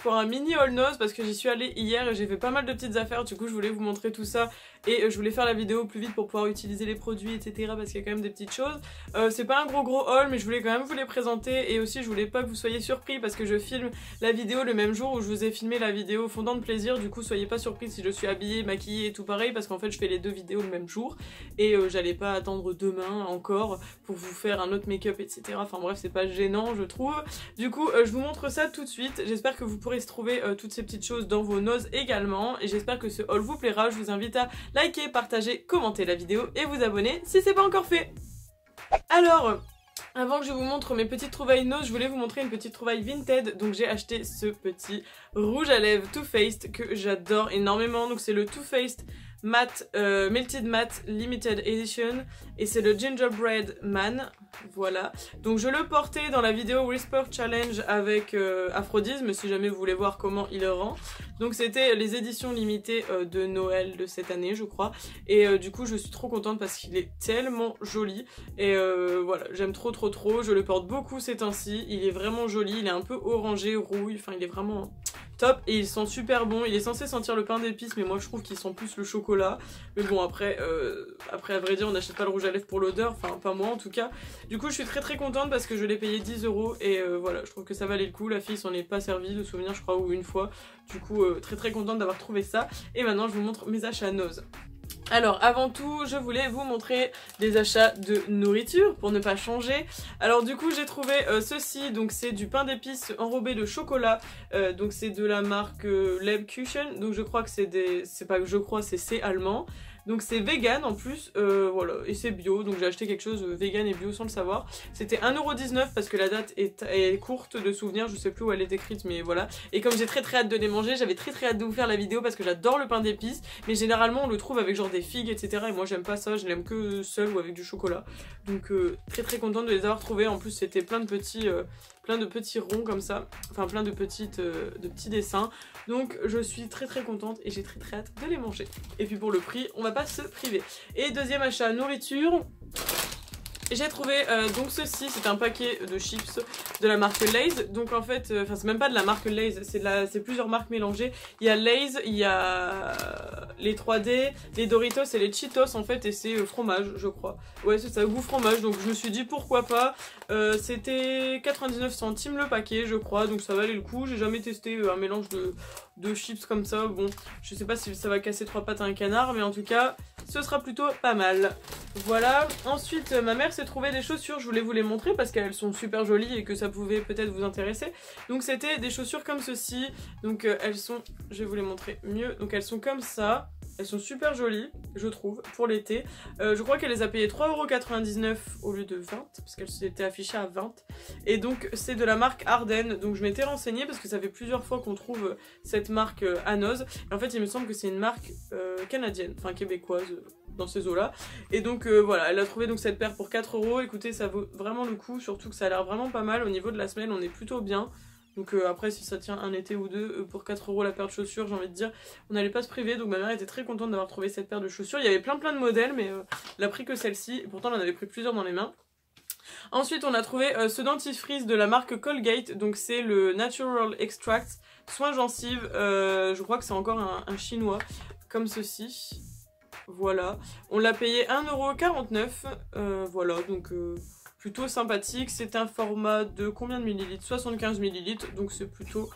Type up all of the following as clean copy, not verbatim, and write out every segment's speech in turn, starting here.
pour un mini haul nose parce que j'y suis allée hier et j'ai fait pas mal de petites affaires, du coup je voulais vous montrer tout ça et je voulais faire la vidéo plus vite pour pouvoir utiliser les produits etc parce qu'il y a quand même des petites choses. C'est pas un gros haul mais je voulais quand même vous les présenter et aussi je voulais pas que vous soyez surpris parce que je filme la vidéo le même jour où je vous ai filmé la vidéo fondant de plaisir, du coup soyez pas surpris si je suis habillée, maquillée et tout pareil parce qu'en fait je fais les deux vidéos le même jour et j'allais pas attendre demain encore pour vous faire un autre make-up etc. Enfin bref c'est pas gênant je trouve. Du coup je vous montre ça tout de suite, j'espère que vous pourrez se trouver toutes ces petites choses dans vos noses également et j'espère que ce haul vous plaira. Je vous invite à liker, partager, commenter la vidéo et vous abonner si c'est pas encore fait. Alors avant que je vous montre mes petites trouvailles nose, je voulais vous montrer une petite trouvaille Vinted. Donc j'ai acheté ce petit rouge à lèvres Too Faced que j'adore énormément. Donc c'est le Too Faced Matte, Melted Matte Limited Edition et c'est le Gingerbread Man, voilà. Donc je le portais dans la vidéo Whisper Challenge avec Aphrodisme si jamais vous voulez voir comment il rend. Donc c'était les éditions limitées de Noël de cette année je crois et du coup je suis trop contente parce qu'il est tellement joli et voilà j'aime trop, je le porte beaucoup ces temps-ci, il est vraiment joli, il est un peu orangé, rouille, enfin il est vraiment top et il sent super bon. Il est censé sentir le pain d'épices mais moi je trouve qu'il sent plus le chocolat, mais bon après à vrai dire on n'achète pas le rouge à lèvres pour l'odeur, enfin pas moi en tout cas. Du coup je suis très contente parce que je l'ai payé 10 € et voilà je trouve que ça valait le coup. La fille s'en est pas servie de souvenir je crois ou une fois, du coup très contente d'avoir trouvé ça et maintenant je vous montre mes achats nose. Alors avant tout je voulais vous montrer des achats de nourriture pour ne pas changer. Alors du coup j'ai trouvé ceci, donc c'est du pain d'épices enrobé de chocolat, donc c'est de la marque Lebkuchen, donc je crois que c'est pas que je crois, c'est allemand. Donc c'est vegan en plus, voilà, et c'est bio, donc j'ai acheté quelque chose vegan et bio sans le savoir. C'était 1,19 € parce que la date est courte de souvenir, je sais plus où elle est écrite mais voilà. Et comme j'ai très hâte de les manger, j'avais très hâte de vous faire la vidéo parce que j'adore le pain d'épices. Mais généralement on le trouve avec genre des figues etc. Et moi j'aime pas ça, je l'aime que seul ou avec du chocolat. Donc très contente de les avoir trouvés, en plus c'était plein de petits ronds comme ça, enfin plein de petits dessins. Donc je suis très contente et j'ai très hâte de les manger. Et puis pour le prix, on va pas se priver. Et deuxième achat nourriture, j'ai trouvé donc ceci, c'est un paquet de chips de la marque Lay's. Donc en fait, enfin c'est même pas de la marque Lay's, c'est plusieurs marques mélangées. Il y a Lay's, il y a les 3D, les Doritos et les Cheetos en fait, et c'est fromage je crois. Ouais c'est ça, goût fromage, donc je me suis dit pourquoi pas. C'était 99 centimes le paquet je crois, donc ça valait le coup. J'ai jamais testé un mélange de chips comme ça, bon je sais pas si ça va casser trois pattes à un canard, mais en tout cas ce sera plutôt pas mal. Voilà, ensuite ma mère s'est trouvé des chaussures, je voulais vous les montrer parce qu'elles sont super jolies et que ça pouvait peut-être vous intéresser. Donc c'était des chaussures comme ceci, donc elles sont, je vais vous les montrer mieux, donc elles sont comme ça. Elles sont super jolies, je trouve, pour l'été. Je crois qu'elle les a payées 3,99 € au lieu de 20, parce qu'elles étaient affichées à 20. Et donc, c'est de la marque Arden. Donc, je m'étais renseignée, parce que ça fait plusieurs fois qu'on trouve cette marque à Nose. Et en fait, il me semble que c'est une marque canadienne, enfin québécoise, dans ces eaux-là. Et donc, voilà, elle a trouvé donc cette paire pour 4 €. Écoutez, ça vaut vraiment le coup, surtout que ça a l'air vraiment pas mal. Au niveau de la semelle, on est plutôt bien. Donc après si ça tient un été ou deux, pour 4 € la paire de chaussures, j'ai envie de dire, on n'allait pas se priver. Donc ma mère était très contente d'avoir trouvé cette paire de chaussures. Il y avait plein de modèles mais elle a pris que celle-ci, et pourtant on en avait pris plusieurs dans les mains. Ensuite on a trouvé ce dentifrice de la marque Colgate, donc c'est le Natural Extract Soin gencives, je crois que c'est encore un chinois, comme ceci. Voilà, on l'a payé 1,49 €, voilà donc... plutôt sympathique, c'est un format de combien de millilitres? 75 ml, donc c'est plutôt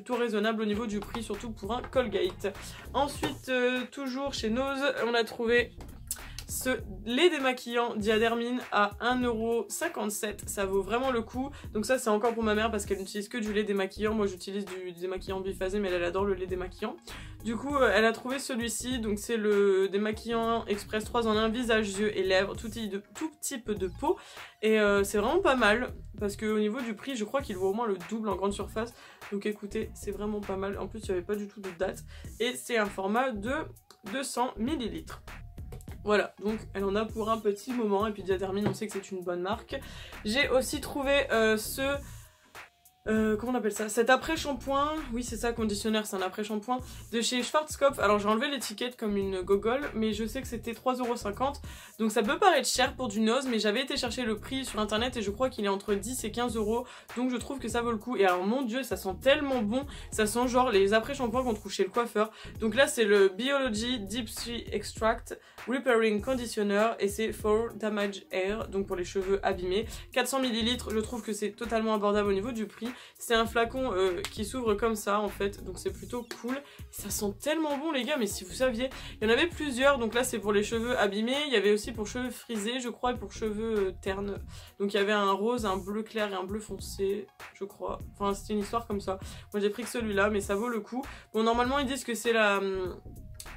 raisonnable au niveau du prix, surtout pour un Colgate. Ensuite, toujours chez Nose, on a trouvé ce lait démaquillant Diadermine à 1,57 €, ça vaut vraiment le coup. Donc ça c'est encore pour ma mère parce qu'elle n'utilise que du lait démaquillant, moi j'utilise du démaquillant biphasé mais elle adore le lait démaquillant. Du coup elle a trouvé celui-ci, donc c'est le démaquillant express 3 en 1, visage, yeux et lèvres, tout type de peau. Et c'est vraiment pas mal parce qu'au niveau du prix je crois qu'il vaut au moins le double en grande surface. Donc écoutez c'est vraiment pas mal, en plus il n'y avait pas du tout de date et c'est un format de 200 ml. Voilà, donc elle en a pour un petit moment, et puis Diadermine on sait que c'est une bonne marque. J'ai aussi trouvé ce comment on appelle ça? Cet après-shampoing, oui c'est ça, conditionnaire, c'est un après-shampoing de chez Schwarzkopf. Alors j'ai enlevé l'étiquette comme une gogole, mais je sais que c'était 3,50 €, donc ça peut paraître cher pour du nose, mais j'avais été chercher le prix sur internet et je crois qu'il est entre 10 et 15 €, donc je trouve que ça vaut le coup. Et alors mon dieu, ça sent tellement bon, ça sent genre les après-shampoings qu'on trouve chez le coiffeur. Donc là c'est le Biology Deep Sea Extract Repairing Conditioner et c'est for Damaged Hair, donc pour les cheveux abîmés. 400 ml, je trouve que c'est totalement abordable au niveau du prix. C'est un flacon qui s'ouvre comme ça en fait, donc c'est plutôt cool. Ça sent tellement bon les gars, mais si vous saviez, il y en avait plusieurs. Donc là c'est pour les cheveux abîmés, il y avait aussi pour cheveux frisés je crois, et pour cheveux ternes. Donc il y avait un rose, un bleu clair et un bleu foncé je crois. Enfin c'était une histoire comme ça. Moi j'ai pris que celui-là, mais ça vaut le coup. Bon normalement ils disent que c'est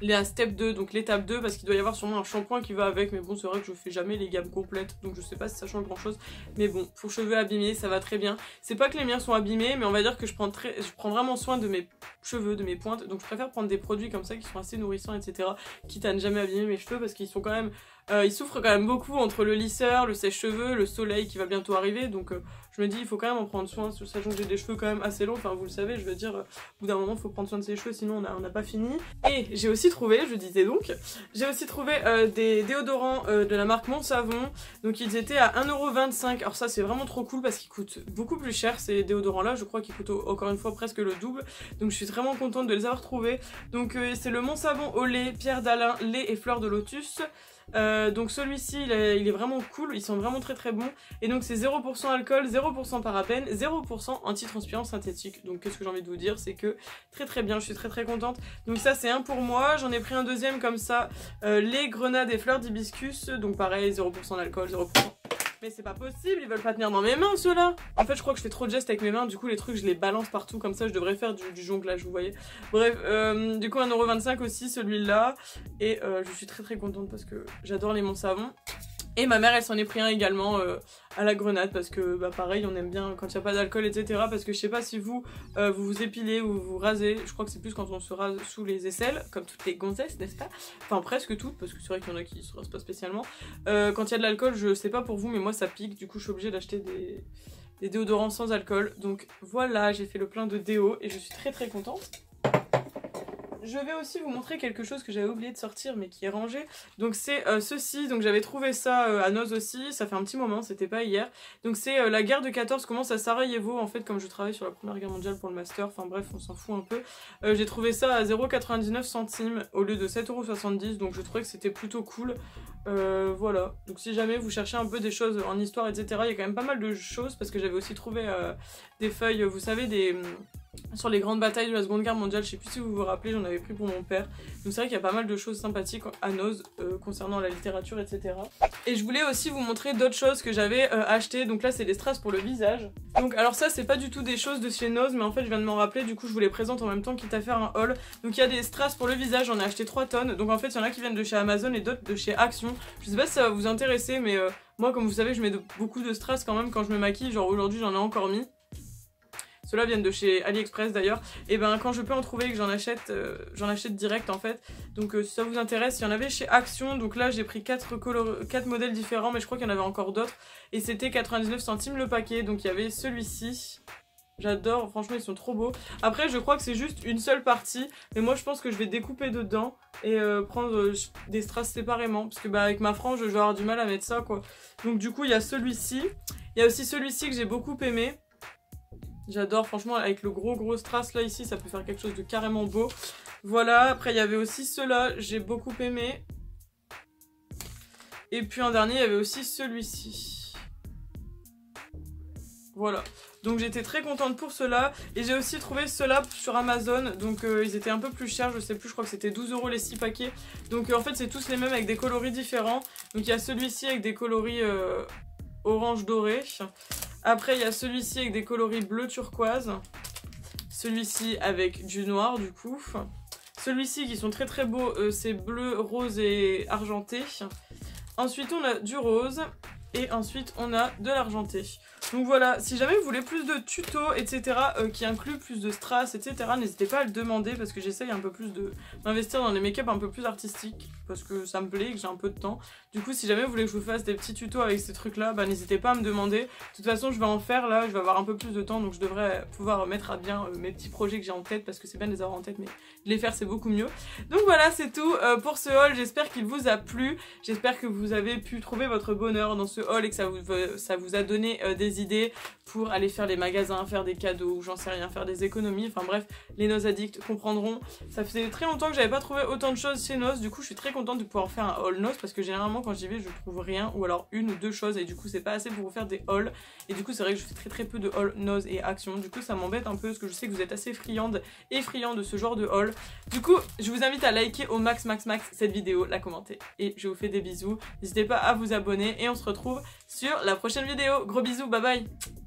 la step 2, donc l'étape 2, parce qu'il doit y avoir sûrement un shampoing qui va avec, mais bon c'est vrai que je fais jamais les gammes complètes, donc je sais pas si ça change grand chose, mais bon, pour cheveux abîmés ça va très bien. C'est pas que les miens sont abîmés, mais on va dire que je prends vraiment soin de mes cheveux, de mes pointes, donc je préfère prendre des produits comme ça qui sont assez nourrissants, etc., quitte à ne jamais abîmer mes cheveux, parce qu'ils sont quand même, ils souffrent quand même beaucoup entre le lisseur, le sèche-cheveux, le soleil qui va bientôt arriver, donc je me dis il faut quand même en prendre soin, sachant que j'ai des cheveux quand même assez longs, enfin vous le savez, je veux dire, au bout d'un moment il faut prendre soin de ses cheveux, sinon on n'a pas fini. Et j'ai aussi trouvé, je disais donc, j'ai aussi trouvé des déodorants de la marque Mon Savon, donc ils étaient à 1,25 €, alors ça c'est vraiment trop cool parce qu'ils coûtent beaucoup plus cher ces déodorants là, je crois qu'ils coûtent encore une fois presque le double, donc je suis vraiment contente de les avoir trouvés. Donc c'est le Mon Savon au lait, pierre d'Alain, lait et fleurs de lotus. Donc celui-ci il est vraiment cool, ils sont vraiment très bons, et donc c'est 0% alcool, 0% parabène, 0% antitranspirant synthétique. Donc qu'est-ce que j'ai envie de vous dire, c'est que très bien, je suis très contente. Donc ça c'est un pour moi, j'en ai pris un deuxième comme ça, les grenades et fleurs d'hibiscus, donc pareil 0% d'alcool, 0%. Mais c'est pas possible, ils veulent pas tenir dans mes mains ceux-là. En fait je crois que je fais trop de gestes avec mes mains, du coup les trucs je les balance partout comme ça, je devrais faire du jonglage, vous voyez. Bref, du coup 1,25 € aussi celui-là, et je suis très contente parce que j'adore les Mon Savon. Et ma mère elle s'en est pris un également à la grenade, parce que bah pareil on aime bien quand il n'y a pas d'alcool, etc. Parce que je sais pas si vous vous épilez ou vous rasez, je crois que c'est plus quand on se rase sous les aisselles, comme toutes les gonzesses, n'est-ce pas? Enfin presque toutes, parce que c'est vrai qu'il y en a qui se rasent pas spécialement. Quand il y a de l'alcool, je sais pas pour vous, mais moi ça pique, du coup je suis obligée d'acheter des déodorants sans alcool. Donc voilà, j'ai fait le plein de déo et je suis très contente. Je vais aussi vous montrer quelque chose que j'avais oublié de sortir mais qui est rangé. Donc c'est ceci, donc j'avais trouvé ça à Noz aussi, ça fait un petit moment, c'était pas hier. Donc c'est la guerre de 14 commence à Sarajevo, en fait comme je travaille sur la première guerre mondiale pour le master, enfin bref on s'en fout un peu. J'ai trouvé ça à 0,99 € au lieu de 7,70 €, donc je trouvais que c'était plutôt cool. Voilà, donc si jamais vous cherchez un peu des choses en histoire, etc., il y a quand même pas mal de choses, parce que j'avais aussi trouvé des feuilles, vous savez, sur les grandes batailles de la Seconde Guerre mondiale, je sais plus si vous vous rappelez, j'en avais pris pour mon père. Donc c'est vrai qu'il y a pas mal de choses sympathiques à Noz concernant la littérature, etc. Et je voulais aussi vous montrer d'autres choses que j'avais achetées. Donc là c'est des strass pour le visage. Donc alors ça c'est pas du tout des choses de chez Noz, mais en fait je viens de m'en rappeler, du coup je vous les présente en même temps, quitte à faire un haul. Donc il y a des strass pour le visage, j'en ai acheté 3 tonnes. Donc en fait il y en a qui viennent de chez Amazon et d'autres de chez Action. Je sais pas si ça va vous intéresser, mais moi comme vous savez je mets beaucoup de strass quand même quand je me maquille, genre aujourd'hui j'en ai encore mis. Ceux-là viennent de chez AliExpress d'ailleurs. Et ben quand je peux en trouver et que j'en achète direct en fait. Donc si ça vous intéresse, il y en avait chez Action. Donc là j'ai pris 4 modèles différents, mais je crois qu'il y en avait encore d'autres. Et c'était 99 centimes le paquet. Donc il y avait celui-ci. J'adore, franchement ils sont trop beaux. Après je crois que c'est juste une seule partie, mais moi je pense que je vais découper dedans et prendre des strass séparément, parce que bah avec ma frange je vais avoir du mal à mettre ça quoi. Donc du coup il y a celui-ci, il y a aussi celui-ci que j'ai beaucoup aimé. J'adore, franchement, avec le gros strass là ici, ça peut faire quelque chose de carrément beau. Voilà, après il y avait aussi ceux-là, j'ai beaucoup aimé. Et puis en dernier, il y avait aussi celui-ci. Voilà, donc j'étais très contente pour ceux-là. Et j'ai aussi trouvé ceux-là sur Amazon, donc ils étaient un peu plus chers, je sais plus, je crois que c'était 12 € les 6 paquets. Donc en fait c'est tous les mêmes avec des coloris différents. Donc il y a celui-ci avec des coloris orange doré. Après il y a celui-ci avec des coloris bleu turquoise. Celui-ci avec du noir du coup. Celui-ci qui sont très beaux, c'est bleu, rose et argenté. Ensuite on a du rose. Et ensuite on a de l'argenté. Donc voilà, si jamais vous voulez plus de tutos, etc., qui incluent plus de strass, etc., n'hésitez pas à le demander parce que j'essaye un peu plus d'investir dans les make-up un peu plus artistiques parce que ça me plaît et que j'ai un peu de temps. Du coup, si jamais vous voulez que je vous fasse des petits tutos avec ces trucs-là, bah n'hésitez pas à me demander. De toute façon, je vais en faire là, je vais avoir un peu plus de temps, donc je devrais pouvoir mettre à bien mes petits projets que j'ai en tête parce que c'est bien de les avoir en tête, mais de les faire c'est beaucoup mieux. Donc voilà, c'est tout pour ce haul. J'espère qu'il vous a plu. J'espère que vous avez pu trouver votre bonheur dans ce haul et que ça vous a donné des idées pour aller faire les magasins, faire des cadeaux, ou j'en sais rien, faire des économies. Enfin bref, les Nose Addicts comprendront. Ça faisait très longtemps que j'avais pas trouvé autant de choses chez Nose. Du coup, je suis très contente de pouvoir faire un haul Nose parce que généralement quand j'y vais, je trouve rien ou alors une ou deux choses et du coup, c'est pas assez pour vous faire des hauls. Et du coup, c'est vrai que je fais très peu de haul Nose et Action. Du coup, ça m'embête un peu parce que je sais que vous êtes assez friande et friand de ce genre de haul. Du coup, je vous invite à liker au max cette vidéo, la commenter. Et je vous fais des bisous. N'hésitez pas à vous abonner et on se retrouve sur la prochaine vidéo. Gros bisous, bye bye!